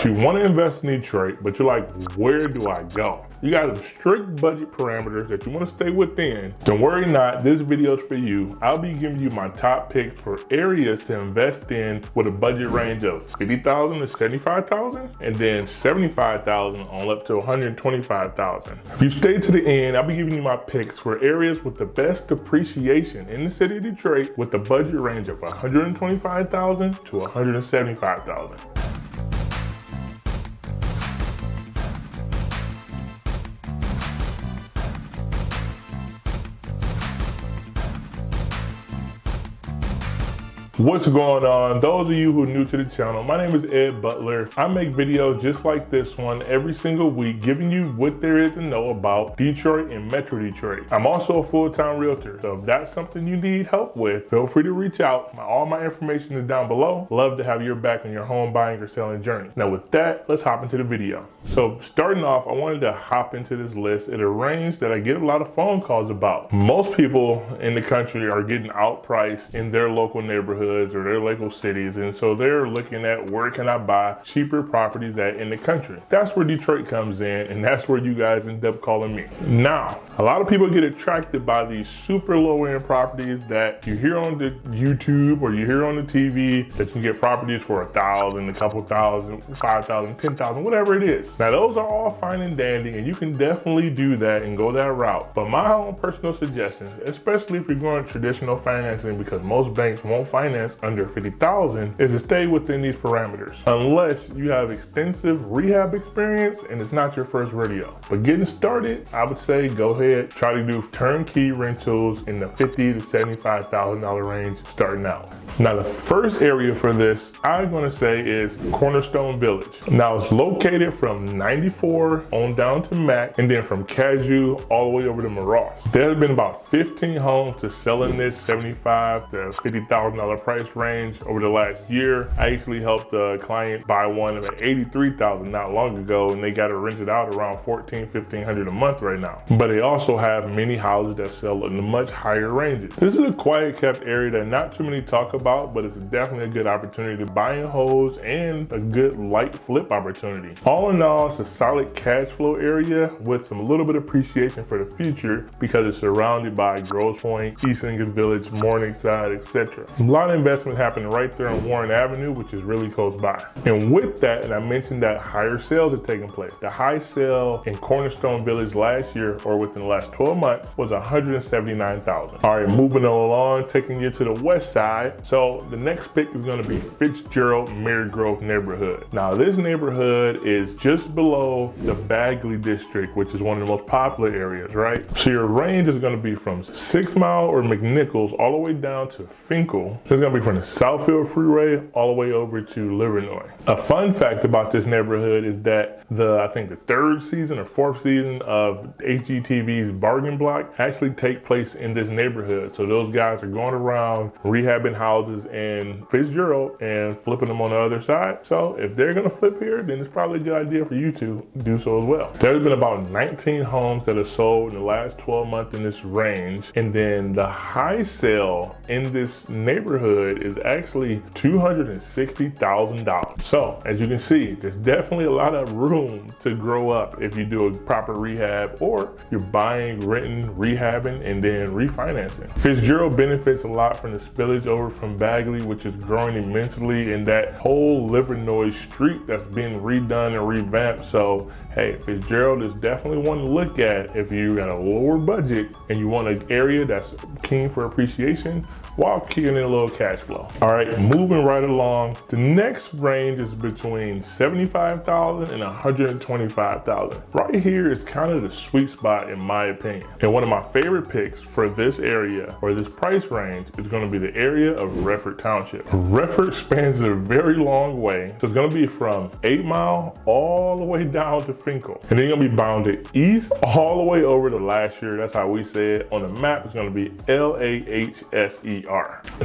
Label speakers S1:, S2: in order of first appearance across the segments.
S1: right, you want to invest in Detroit, but you're like, where do I go? You got some strict budget parameters that you want to stay within. Don't worry not, this video is for you. I'll be giving you my top picks for areas to invest in with a budget range of $50,000 to $75,000 and then $75,000 on up to $125,000. If you stay to the end, I'll be giving you my picks for areas with the best appreciation in the city of Detroit with the budget range of $125,000 to $175,000. What's going on? Those of you who are new to the channel, my name is Ed Butler. I make videos just like this one every single week, giving you what there is to know about Detroit and Metro Detroit. I'm also a full-time realtor, so if that's something you need help with, feel free to reach out. All my information is down below. Love to have your back on your home buying or selling journey. Now with that, let's hop into the video. So starting off, I wanted to hop into this list at a range that I get a lot of phone calls about. Most people in the country are getting outpriced in their local neighborhood or their local cities, and so they're looking at where can I buy cheaper properties at in the country. That's where Detroit comes in, and that's where you guys end up calling me. Now, a lot of people get attracted by these super low-end properties that you hear on the YouTube or you hear on the TV that you can get properties for $1,000, a couple thousand, $5,000, $10,000, whatever it is. Now, those are all fine and dandy, and you can definitely do that and go that route. But my own personal suggestion, especially if you're going traditional financing, because most banks won't finance under $50,000, is to stay within these parameters unless you have extensive rehab experience and it's not your first rodeo. But getting started, I would say go ahead, try to do turnkey rentals in the $50,000 to $75,000 range starting out. Now the first area for this I'm going to say is Cornerstone Village. Now it's located from 94 on down to Mac, and then from Cashew all the way over to Maross. There have been about 15 homes to sell in this $75,000 to $50,000 price range over the last year. I actually helped a client buy one at $83,000 not long ago, and they got it rented out around $1,400, $1,500 a month right now. But they also have many houses that sell in the much higher ranges. This is a quiet kept area that not too many talk about, but it's definitely a good opportunity to buy and hold and a good light flip opportunity. All in all, it's a solid cash flow area with some little bit of appreciation for the future because it's surrounded by Grosse Pointe, East English Village, Morningside, etc. A lot of investment happening right there on Warren Avenue, which is really close by. And with that, and I mentioned that higher sales are taking place. The high sale in Cornerstone Village last year, or within the last 12 months, was $179,000. All right, moving along, taking you to the west side. So the next pick is going to be Fitzgerald Marygrove neighborhood. Now this neighborhood is just below the Bagley district, which is one of the most popular areas, right? So your range is going to be from 6 Mile or McNichols all the way down to Finkel. It's going to be from the Southfield Freeway all the way over to Livernois. A fun fact about this neighborhood is that I think the 3rd season or 4th season of HGTV's Bargain Block actually take place in this neighborhood. So those guys are going around rehabbing houses in Fitzgerald and flipping them on the other side. So if they're going to flip here, then it's probably a good idea for you to do so as well. There's been about 19 homes that are sold in the last 12 months in this range. And then the high sale in this neighborhood is actually $260,000. So as you can see, there's definitely a lot of room to grow up if you do a proper rehab, or you're buying, renting, rehabbing, and then refinancing. Fitzgerald benefits a lot from the spillage over from Bagley, which is growing immensely, and that whole Livernois street that's been redone and revamped. So hey, Fitzgerald is definitely one to look at if you got a lower budget and you want an area that's keen for appreciation while keeping in a little cash flow. All right, moving right along. The next range is between $75,000 and $125,000. Right here is kind of the sweet spot in my opinion. And one of my favorite picks for this area or this price range is going to be the area of Redford Township. Redford spans a very long way. So it's going to be from 8 Mile all the way down to Finkel. And then you're going to be bounded east all the way over to last year. That's how we say it. On the map, it's going to be LAHSER.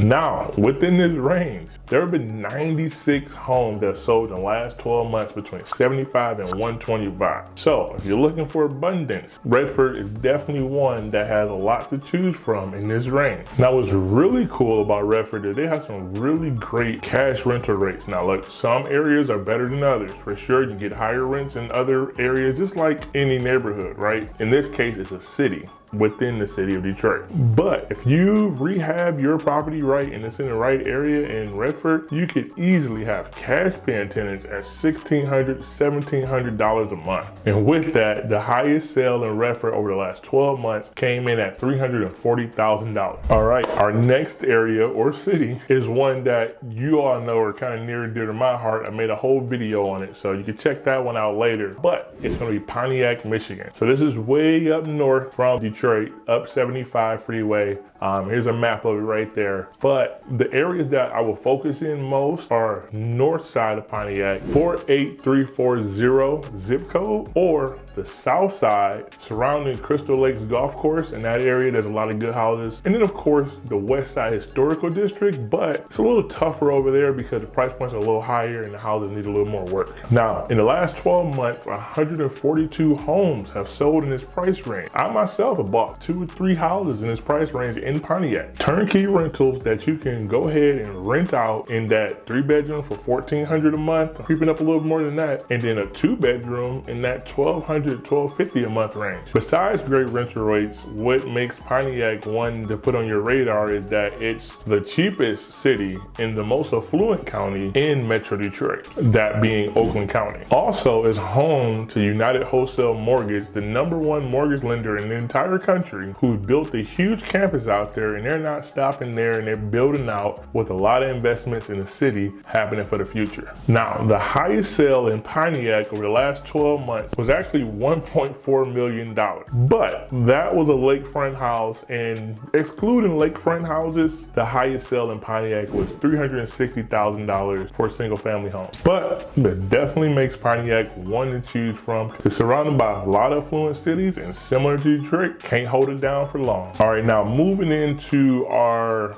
S1: Now, Now, within this range, there have been 96 homes that sold in the last 12 months between 75 and 125. So if you're looking for abundance, Redford is definitely one that has a lot to choose from in this range. Now, what's really cool about Redford is they have some really great cash rental rates. Now look, some areas are better than others. For sure, you get higher rents in other areas, just like any neighborhood, right? In this case, it's a city within the city of Detroit. But if you rehab your property right and it's in the right area in Redford, you could easily have cash paying tenants at $1,600, $1,700 a month. And with that, the highest sale in Redford over the last 12 months came in at $340,000. All right, our next area or city is one that you all know are kind of near and dear to my heart. I made a whole video on it, so you can check that one out later. But it's gonna be Pontiac, Michigan. So this is way up north from Detroit, up 75 freeway. Here's a map of it right there. But the areas that I will focus in most are north side of Pontiac, 48340 zip code, or the south side surrounding Crystal Lakes Golf Course. In that area, there's a lot of good houses. And then of course, the west side historical district, but it's a little tougher over there because the price points are a little higher and the houses need a little more work. Now, in the last 12 months, 142 homes have sold in this price range. I myself have bought 2 or 3 houses in this price range in Pontiac. Turnkey rentals that you can go ahead and rent out in that 3-bedroom for $1,400 a month, creeping up a little more than that, and then a 2-bedroom in that $1,200, $1,250 a month range. Besides great rental rates, what makes Pontiac one to put on your radar is that it's the cheapest city in the most affluent county in Metro Detroit, that being Oakland County. Also is home to United Wholesale Mortgage, the #1 mortgage lender in the entire country, who built a huge campus out there, and they're not stopping there, and they're building out with a lot of investments in the city happening for the future. Now, the highest sale in Pontiac over the last 12 months was actually $1.4 million. But that was a lakefront house, and excluding lakefront houses, the highest sale in Pontiac was $360,000 for a single family home. But that definitely makes Pontiac one to choose from. It's surrounded by a lot of affluent cities, and similar to Detroit, can't hold it down for long. All right, now moving into our,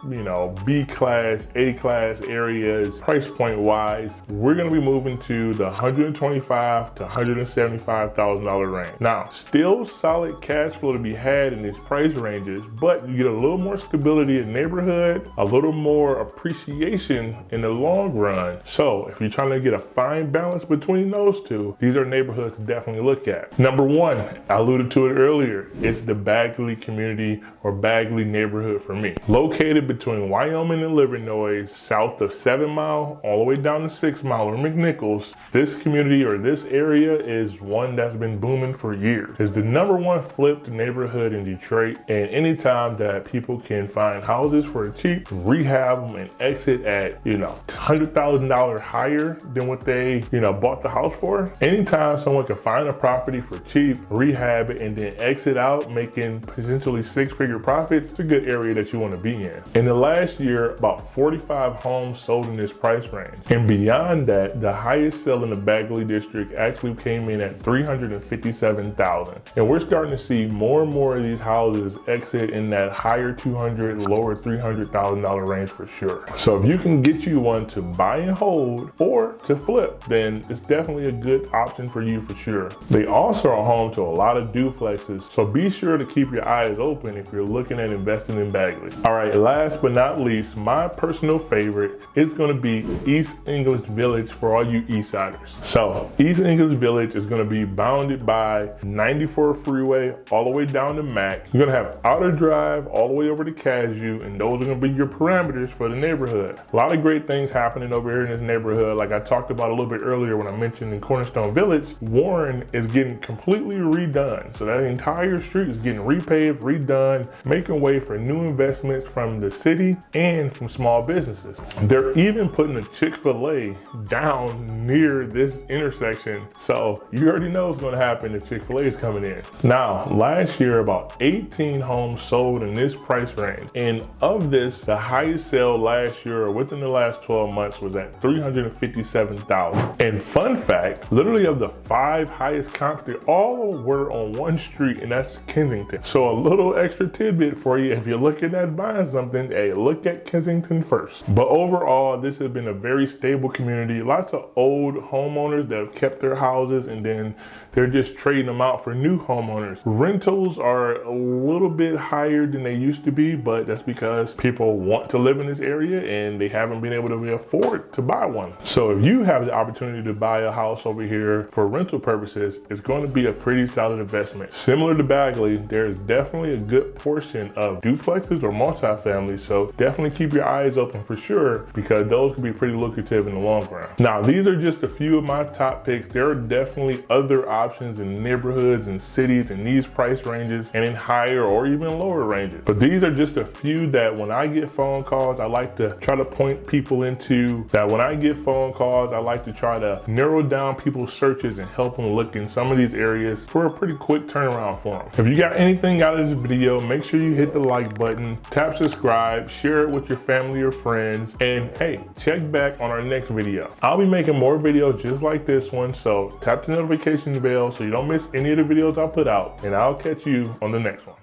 S1: B class, A class areas, price point wise, we're gonna be moving to the $125,000 to $175,000 range. Now, still solid cash flow to be had in these price ranges, but you get a little more stability in neighborhood, a little more appreciation in the long run. So if you're trying to get a fine balance between those two, these are neighborhoods to definitely look at. Number one, I alluded to it earlier, it's the Bagley community or Bagley neighborhood for me. Located between Wyoming and Livernois, south of 7 Mile, all the way down to 6 Mile or McNichols, this community or this area is one that's been booming for years. It's the #1 flipped neighborhood in Detroit, and anytime that people can find houses for cheap, rehab them and exit at, $100,000 higher than what they, bought the house for. Anytime someone can find a property for cheap, rehab it, and then exit out making potentially 6-figure profits, it's a good area that you want to be in. In the last year, about 45 homes sold in this price range. And beyond that, the highest sale in the Bagley district actually came in at $357,000. And we're starting to see more and more of these houses exit in that higher $200,000, lower $300,000 range for sure. So if you can get you one to buy and hold or to flip, then it's definitely a good option for you for sure. They also are home to a lot of duplexes, so be sure to keep your eyes open if you're looking at investing in Bagley. All right, last but not least, my personal favorite is going to be East English Village for all you Eastsiders. So East English Village is going to be bounded by 94 freeway all the way down to Mac. You're going to have Outer Drive all the way over to Cashew, and those are going to be your parameters for the neighborhood. A lot of great things happening over here in this neighborhood. Like I talked about a little bit earlier when I mentioned in Cornerstone Village, Warren is getting completely redone. So that entire street is getting repaved, redone, making way for new investments from the city and from small businesses. They're even putting a Chick-fil-A down near this intersection. So you already know what's going to happen if Chick-fil-A is coming in. Now, last year, about 18 homes sold in this price range. And of this, the highest sale last year or within the last 12 months was at $357,000. And fun fact, literally of the 5 highest comps, they all were on one street, and that's Kinsley. Kensington. So a little extra tidbit for you, if you're looking at buying something, hey, look at Kensington first. But overall, this has been a very stable community. Lots of old homeowners that have kept their houses and then they're just trading them out for new homeowners. Rentals are a little bit higher than they used to be, but that's because people want to live in this area and they haven't been able to afford to buy one. So if you have the opportunity to buy a house over here for rental purposes, it's going to be a pretty solid investment. Similar to Bagley, there's definitely a good portion of duplexes or multifamily, so definitely keep your eyes open for sure, because those can be pretty lucrative in the long run. Now, these are just a few of my top picks. There are definitely other options in neighborhoods and cities in these price ranges and in higher or even lower ranges. But these are just a few that when I get phone calls, I like to try to point people into, that when I get phone calls, I like to try to narrow down people's searches and help them look in some of these areas for a pretty quick turnaround for them. If you got anything out of this video, make sure you hit the like button, tap subscribe, share it with your family or friends, and hey, check back on our next video. I'll be making more videos just like this one, so tap the notification bell so you don't miss any of the videos I put out, and I'll catch you on the next one.